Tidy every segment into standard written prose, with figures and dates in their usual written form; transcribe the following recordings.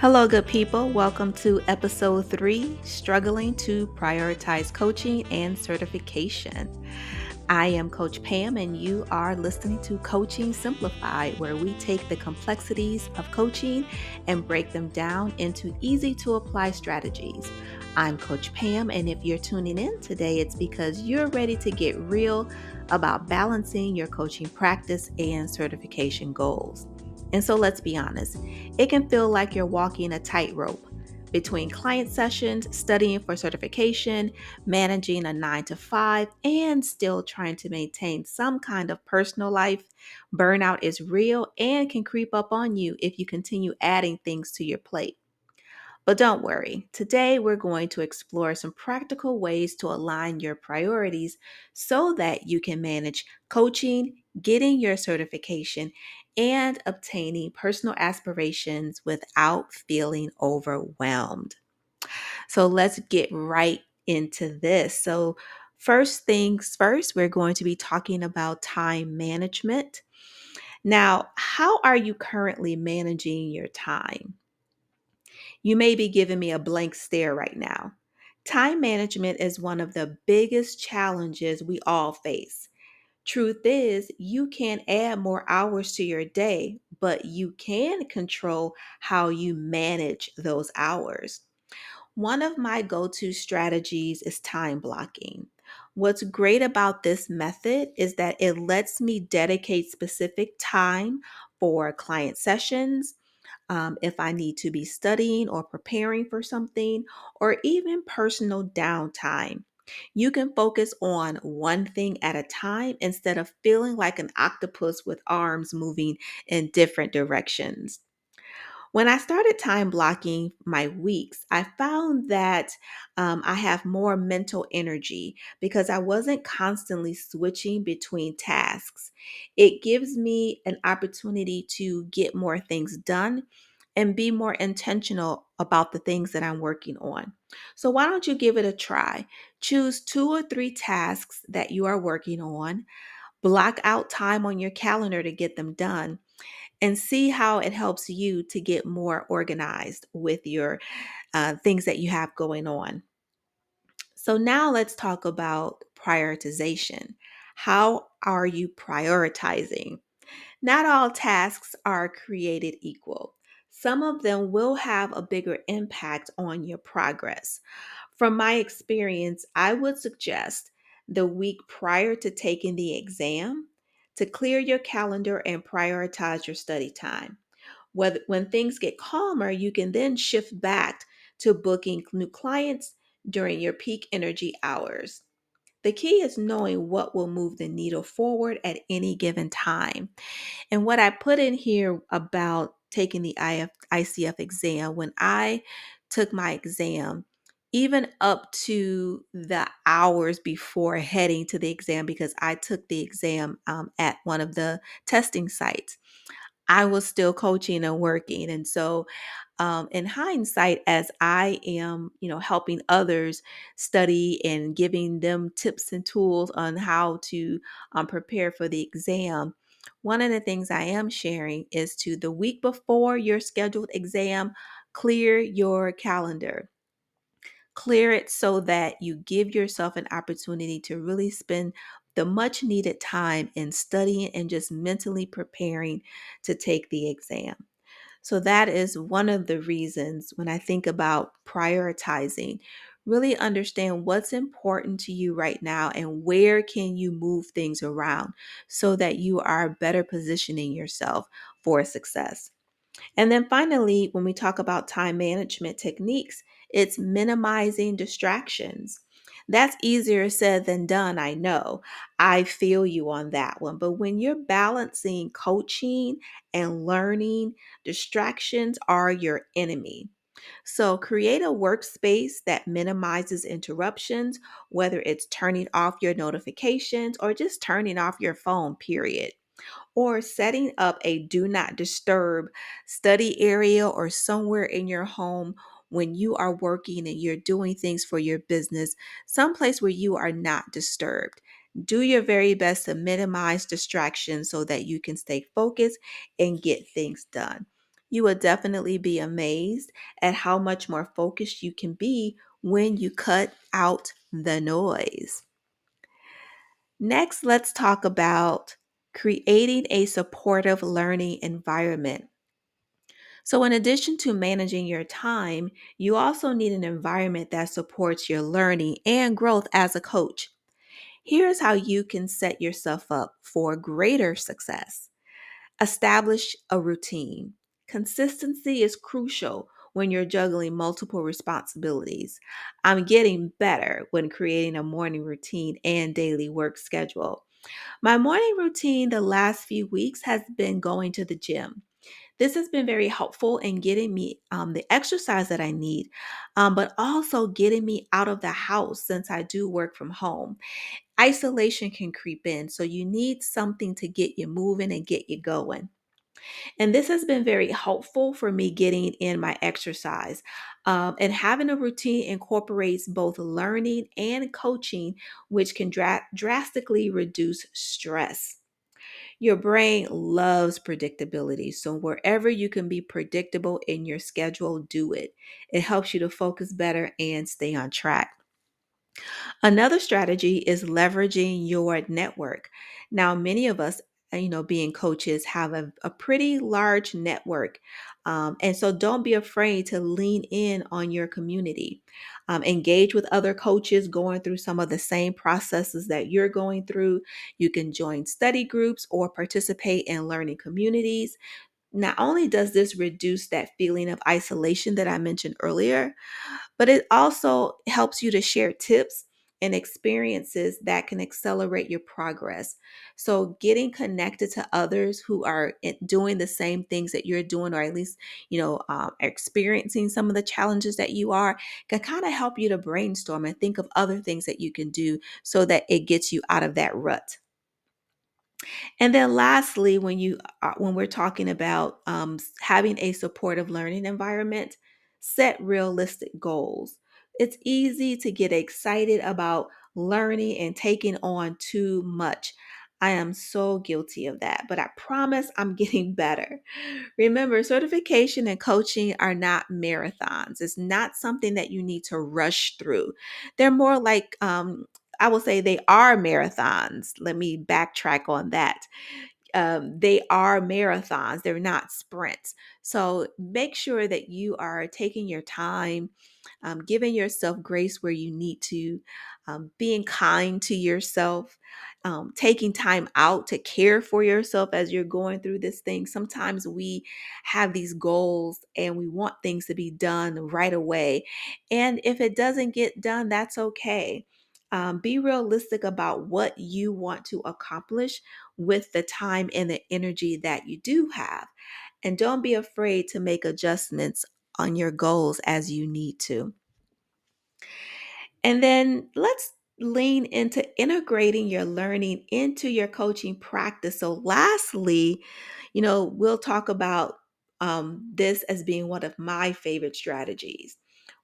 Hello, good people. Welcome to episode 3, Struggling to Prioritize Coaching and Certification. I am Coach Pam, and you are listening to Coaching Simplified, where we take the complexities of coaching and break them down into easy to apply strategies. I'm Coach Pam, and if you're tuning in today, it's because you're ready to get real about balancing your coaching practice and certification goals. And so let's be honest, it can feel like you're walking a tightrope between client sessions, studying for certification, managing a 9 to 5, and still trying to maintain some kind of personal life. Burnout is real and can creep up on you if you continue adding things to your plate. But don't worry, today we're going to explore some practical ways to align your priorities so that you can manage coaching, getting your certification, and obtaining personal aspirations without feeling overwhelmed. So let's get right into this. So, first things first, we're going to be talking about time management. Now, how are you currently managing your time? You may be giving me a blank stare right now. Time management is one of the biggest challenges we all face. Truth is, you can add more hours to your day, but you can control how you manage those hours. One of my go to strategies is time blocking. What's great about this method is that it lets me dedicate specific time for client sessions, if I need to be studying or preparing for something, or even personal downtime. You can focus on one thing at a time instead of feeling like an octopus with arms moving in different directions. When I started time blocking my weeks, I found that I have more mental energy because I wasn't constantly switching between tasks. It gives me an opportunity to get more things done and be more intentional about the things that I'm working on. So, why don't you give it a try? Choose 2 or 3 tasks that you are working on, block out time on your calendar to get them done, and see how it helps you to get more organized with your things that you have going on. So, now let's talk about prioritization. How are you prioritizing? Not all tasks are created equal. Some of them will have a bigger impact on your progress. From my experience, I would suggest the week prior to taking the exam to clear your calendar and prioritize your study time. When things get calmer, you can then shift back to booking new clients during your peak energy hours. The key is knowing what will move the needle forward at any given time. And what I put in here about taking the ICF exam, when I took my exam, even up to the hours before heading to the exam, because I took the exam at one of the testing sites, I was still coaching and working. And so, in hindsight, as I am, helping others study and giving them tips and tools on how to prepare for the exam, one of the things I am sharing is to the week before your scheduled exam, clear your calendar. Clear it so that you give yourself an opportunity to really spend the much needed time in studying and just mentally preparing to take the exam. So that is one of the reasons when I think about prioritizing, really understand what's important to you right now and where can you move things around so that you are better positioning yourself for success. And then finally, when we talk about time management techniques, it's minimizing distractions. That's easier said than done, I know. I feel you on that one. But when you're balancing coaching and learning, distractions are your enemy. So create a workspace that minimizes interruptions, whether it's turning off your notifications or just turning off your phone, period, or setting up a do not disturb study area or somewhere in your home when you are working and you're doing things for your business, someplace where you are not disturbed. Do your very best to minimize distractions so that you can stay focused and get things done. You will definitely be amazed at how much more focused you can be when you cut out the noise. Next, let's talk about creating a supportive learning environment. So, in addition to managing your time, you also need an environment that supports your learning and growth as a coach. Here's how you can set yourself up for greater success. Establish a routine. Consistency is crucial when you're juggling multiple responsibilities. I'm getting better when creating a morning routine and daily work schedule. My morning routine the last few weeks has been going to the gym. This has been very helpful in getting me the exercise that I need, but also getting me out of the house since I do work from home. Isolation can creep in, so you need something to get you moving and get you going. And this has been very helpful for me getting in my exercise. And having a routine incorporates both learning and coaching, which can drastically reduce stress. Your brain loves predictability. So, wherever you can be predictable in your schedule, do it. It helps you to focus better and stay on track. Another strategy is leveraging your network. Now, many of us, being coaches, have a pretty large network. And so don't be afraid to lean in on your community. Engage with other coaches going through some of the same processes that you're going through. You can join study groups or participate in learning communities. Not only does this reduce that feeling of isolation that I mentioned earlier, but it also helps you to share tips and experiences that can accelerate your progress. So, getting connected to others who are doing the same things that you're doing, or at least, experiencing some of the challenges that you are, can kind of help you to brainstorm and think of other things that you can do so that it gets you out of that rut. And then lastly, when we're talking about having a supportive learning environment, set realistic goals. It's easy to get excited about learning and taking on too much. I am so guilty of that, but I promise I'm getting better. Remember, certification and coaching are not marathons. It's not something that you need to rush through. They're more like, I will say they are marathons. Let me backtrack on that. They are marathons, they're not sprints. So make sure that you are taking your time, giving yourself grace where you need to, being kind to yourself, taking time out to care for yourself as you're going through this thing. Sometimes we have these goals and we want things to be done right away. And if it doesn't get done, that's okay. Be realistic about what you want to accomplish with the time and the energy that you do have. And don't be afraid to make adjustments on your goals as you need to. And then let's lean into integrating your learning into your coaching practice. So, lastly, we'll talk about this as being one of my favorite strategies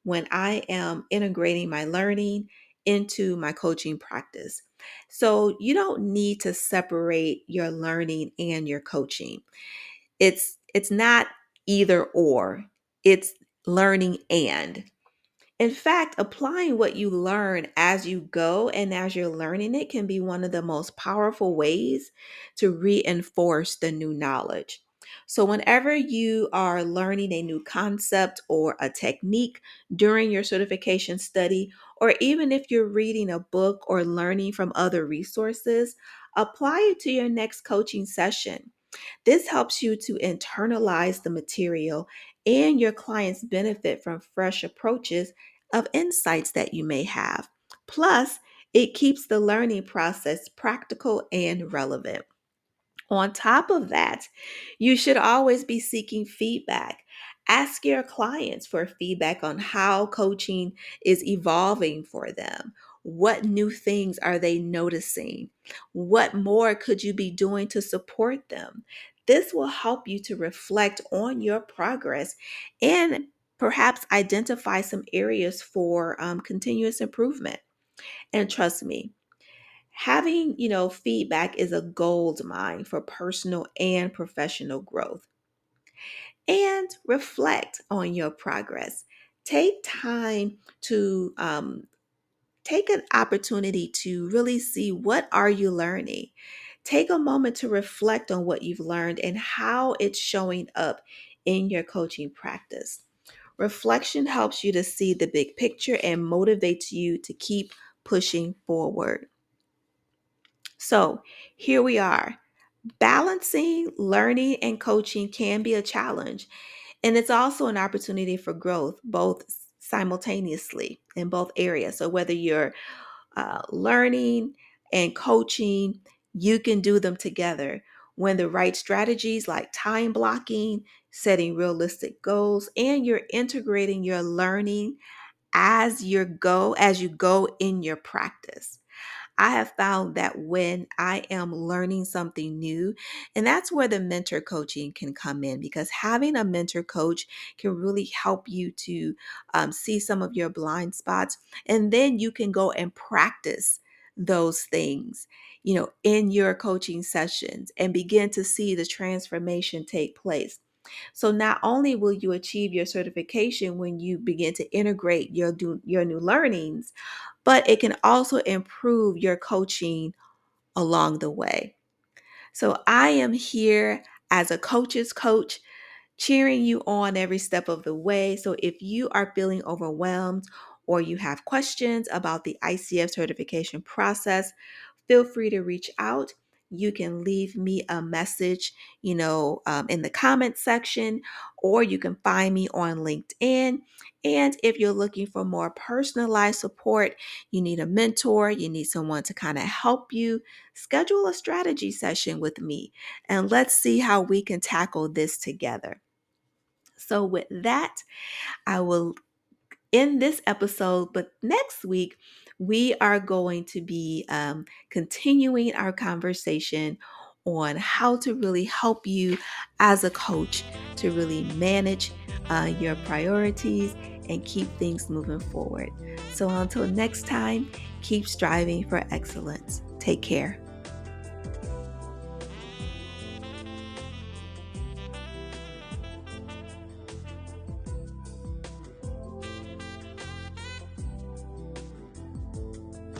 when I am integrating my learning into my coaching practice. So, you don't need to separate your learning and your coaching. It's not either or. It's learning and. In fact, applying what you learn as you go and as you're learning it can be one of the most powerful ways to reinforce the new knowledge. So, whenever you are learning a new concept or a technique during your certification study, or even if you're reading a book or learning from other resources, apply it to your next coaching session. This helps you to internalize the material, and your clients benefit from fresh approaches of insights that you may have. Plus, it keeps the learning process practical and relevant. On top of that, you should always be seeking feedback. Ask your clients for feedback on how coaching is evolving for them. What new things are they noticing? What more could you be doing to support them? This will help you to reflect on your progress and perhaps identify some areas for continuous improvement. And trust me, having, feedback is a gold mine for personal and professional growth. and reflect on your progress. Take time to take an opportunity to really see what are you learning. Take a moment to reflect on what you've learned and how it's showing up in your coaching practice. Reflection helps you to see the big picture and motivates you to keep pushing forward. So, here we are. Balancing learning and coaching can be a challenge, and it's also an opportunity for growth, both simultaneously in both areas. So, whether you're learning and coaching, you can do them together when the right strategies like time blocking, setting realistic goals, and you're integrating your learning as you go in your practice. I have found that when I am learning something new, and that's where the mentor coaching can come in, because having a mentor coach can really help you to see some of your blind spots, and then you can go and practice those things, in your coaching sessions and begin to see the transformation take place. So not only will you achieve your certification when you begin to integrate your new learnings, but it can also improve your coaching along the way. So I am here as a coach's coach, cheering you on every step of the way. So if you are feeling overwhelmed or you have questions about the ICF certification process, feel free to reach out. You can leave me a message, in the comment section, or you can find me on LinkedIn. And if you're looking for more personalized support, you need a mentor, you need someone to kind of help you, schedule a strategy session with me, and let's see how we can tackle this together. So, with that, I will in this episode, but next week, we are going to be continuing our conversation on how to really help you as a coach to really manage your priorities and keep things moving forward. So until next time, keep striving for excellence. Take care.